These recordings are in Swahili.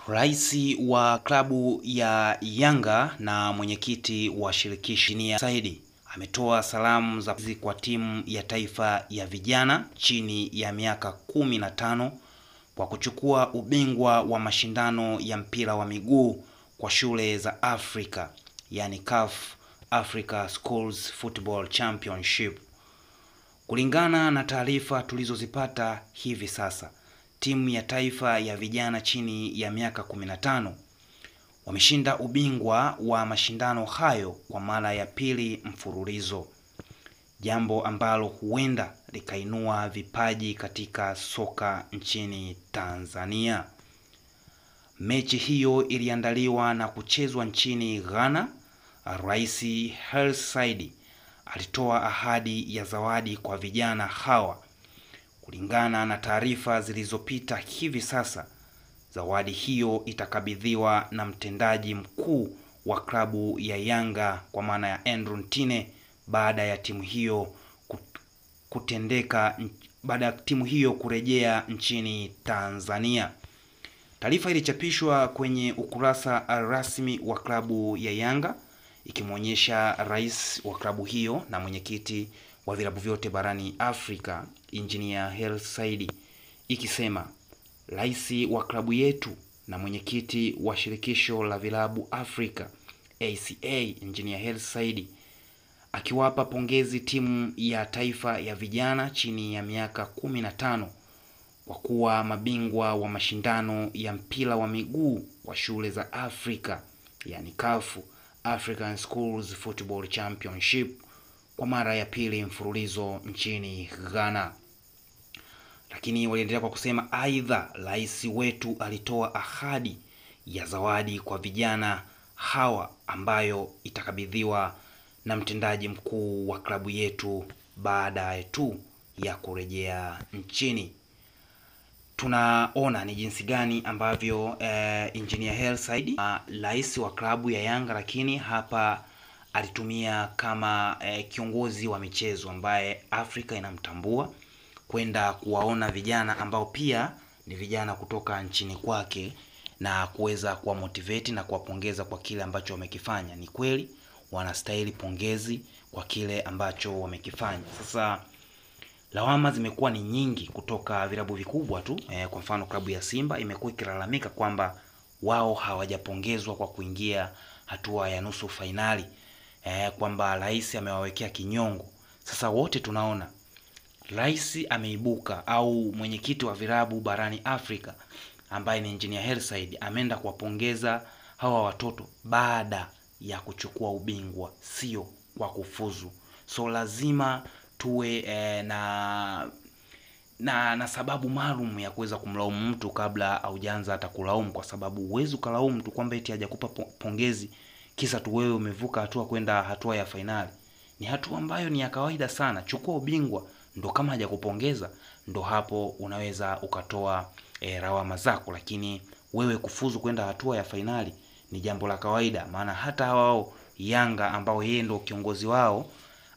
Rais wa klabu ya Yanga na mwenyekiti wa shirikisho Injinia Said ametoa salamu za kwa timu ya taifa ya vijana chini ya miaka 15 kwa kuchukua ubingwa wa mashindano ya mpira wa miguu kwa shule za Afrika, yani CAF Africa Schools Football Championship. Kulingana na taarifa tulizozipata hivi sasa, timu ya taifa ya vijana chini ya miaka 15 wameshinda ubingwa wa mashindano hayo kwa mara ya pili mfululizo, jambo ambalo huenda likainua vipaji katika soka nchini Tanzania. Mechi hiyo iliandaliwa na kuchezwa nchini Ghana. Rais Hersi Said alitoa ahadi ya zawadi kwa vijana hawa. Kulingana na taarifa zilizopita hivi sasa, zawadi hiyo itakabidhiwa na mtendaji mkuu wa klabu ya Yanga kwa maana ya Andrew Ntine baada ya timu hiyo kurejea nchini Tanzania. Taarifa ilichapishwa kwenye ukurasa rasmi wa klabu ya Yanga ikimwonyesha rais wa klabu hiyo na mwenyekiti wa vilabu vyote barani Afrika, Engineer Hersi Said, ikisema rais wa klabu yetu na mwenyekiti wa shirikisho la vilabu Afrika ACA, Engineer Hersi Said, akiwapa pongezi timu ya taifa ya vijana chini ya miaka 15 kwa kuwa mabingwa wa mashindano ya mpira wa miguu wa shule za Afrika, yani CAF African Schools Football Championship kwa mara ya pili mfululizo nchini Ghana. Lakini waliendelea kwa kusema aidha, rais wetu alitoa ahadi ya zawadi kwa vijana hawa ambayo itakabidhiwa na mtendaji mkuu wa klabu yetu baada tu ya kurejea nchini. Tunaona ni jinsi gani ambavyo Engineer Hersi Said, rais wa klabu ya Yanga, lakini hapa alitumia kama kiongozi wa michezo ambaye Afrika inamtambua, kwenda kuwaona vijana ambao pia ni vijana kutoka nchini kwake na kuweza kuwa motivate na kuwapongeza kwa kile ambacho wamekifanya. Ni kweli wanastahili pongezi kwa kile ambacho wamekifanya. Sasa lawama zimekuwa ni nyingi kutoka vilabu vikubwa tu. Kwa mfano klabu ya Simba imekuwa ikilalamika kwamba wao hawajapongezwa kwa kuingia hatua ya nusu fainali, kwamba rais amewawekea kinyongo. Sasa wote tunaona rais ameibuka, au mwenyekiti wa vilabu barani Afrika ambaye ni Engineer Hersi Said ameenda kuwapongeza hawa watoto baada ya kuchukua ubingwa, sio kwa kufuzu. So lazima tuwe na sababu maalum ya kuweza kumlaumu mtu kabla haujaanza hata kulaumu, kwa sababu huwezi kulaumu mtu kwamba eti hajakupa pongezi kisa tu wewe umevuka hatua kwenda hatua ya fainali. Ni hatua ambayo ni ya kawaida sana. Chukua ubingwa, ndo kama hajakupongeza ndo hapo unaweza ukatoa lawama zako, lakini wewe kufuzu kwenda hatua ya fainali ni jambo la kawaida. Maana hata wao Yanga ambao yeye ndo kiongozi wao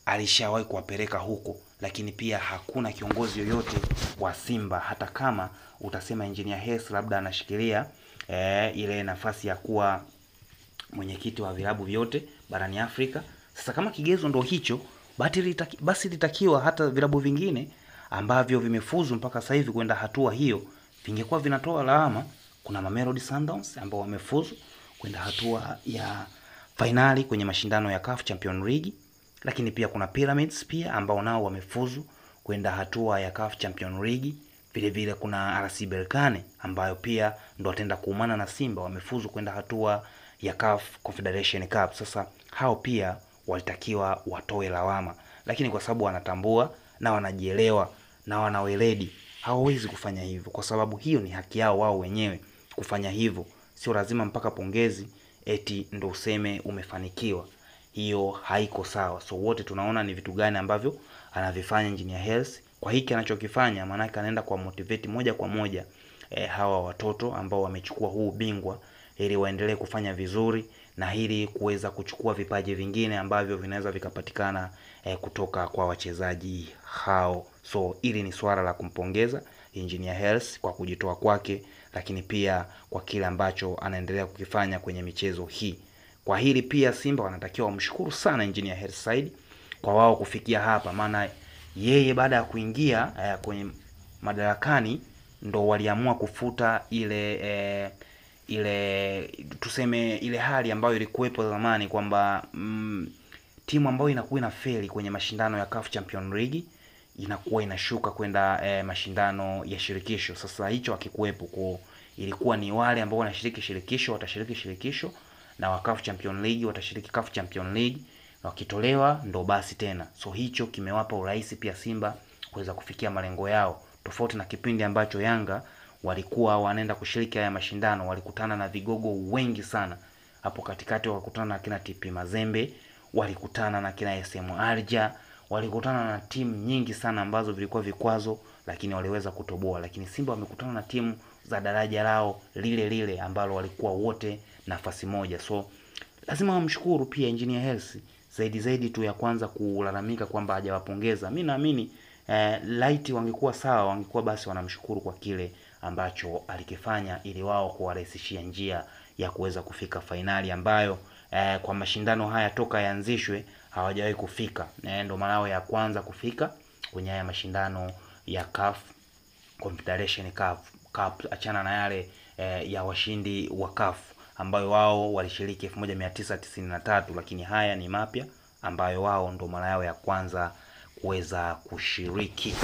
alishawahi kuwapeleka huko, lakini pia hakuna kiongozi yoyote wa Simba, hata kama utasema Engineer Hersi labda anashikilia ile nafasi ya kuwa mwenyekiti wa vilabu vyote barani Afrika. Sasa kama kigezo ndo hicho, basi litakiwa hata vilabu vingine ambavyo vimefuzu mpaka sasa hivi kwenda hatua hiyo vingekuwa vinatoa lawama. Kuna Mamelodi Sundowns ambao wamefuzu kwenda hatua ya finali kwenye mashindano ya CAF Champions League, lakini pia kuna Pyramids pia ambao nao wamefuzu kwenda hatua ya CAF Champions League. Vile vile kuna RS Berkane ambayo pia ndo wataenda kuumana na Simba, wamefuzu kwenda hatua ya CAF Confederation Cup. Sasa hao pia walitakiwa watoe lawama, lakini kwa sababu wanatambua na wanajielewa na wanaweledi, hawawezi kufanya hivyo, kwa sababu hiyo ni haki yao wao wenyewe kufanya hivyo. Sio lazima mpaka pongezi eti ndo useme umefanikiwa. Hiyo haiko sawa. So wote tunaona ni vitu gani ambavyo anavifanya Engineer Hersi kwa hiki anachokifanya. Maana yake anaenda kwa motivate moja kwa moja hawa watoto ambao wamechukua huu bingwa, ili waendelee kufanya vizuri na ili kuweza kuchukua vipaji vingine ambavyo vinaweza vikapatikana kutoka kwa wachezaji hao. So ili ni swala la kumpongeza Engineer Hersi kwa kujitoa kwake, lakini pia kwa kile ambacho anaendelea kukifanya kwenye michezo hii. Kwa hili pia Simba wanatakiwa wamshukuru sana Engineer Hersi Said kwa wao kufikia hapa, maana yeye baada ya kuingia kwenye madarakani ndo waliamua kufuta ile tuseme ile hali ambayo ilikuwepo zamani kwamba timu ambayo inakuwa inafeli kwenye mashindano ya CAF Champions League inakuwa inashuka kwenda mashindano ya shirikisho. Sasa hicho hakikuwepo, kwa ilikuwa ni wale ambao wanashiriki shirikisho watashiriki shirikisho, na wa CAF Champions League watashiriki CAF Champions League, na wakitolewa ndo basi tena. So hicho kimewapa urahisi pia Simba kuweza kufikia malengo yao, tofauti na kipindi ambacho Yanga walikuwa wanaenda kushiriki haya mashindano, walikutana na vigogo wengi sana. Hapo katikati wakutana na kina TP Mazembe, walikutana na kina SM Alger, walikutana na timu nyingi sana ambazo vilikuwa vikwazo, lakini waliweza kutoboa. Lakini Simba wamekutana na timu za daraja lao lile lile ambalo walikuwa wote nafasi moja. So lazima wamshukuru pia Engineer Hersi zaidi tu ya kwanza kulalamika kwamba hajawapongeza. Mimi naamini light wangekuwa sawa, wangekuwa basi wanamshukuru kwa kile ambacho alikifanya ili wao kuwarahisishia njia ya kuweza kufika fainali ambayo kwa mashindano haya toka yaanzishwe hawajawahi kufika. Ndio mara yao ya kwanza kufika kwenye haya mashindano ya CAF Confederation Cup, achana na yale ya washindi wa CAF ambayo wao walishiriki 1993, lakini haya ni mapya ambayo wao ndo mara yao ya kwanza kuweza kushiriki.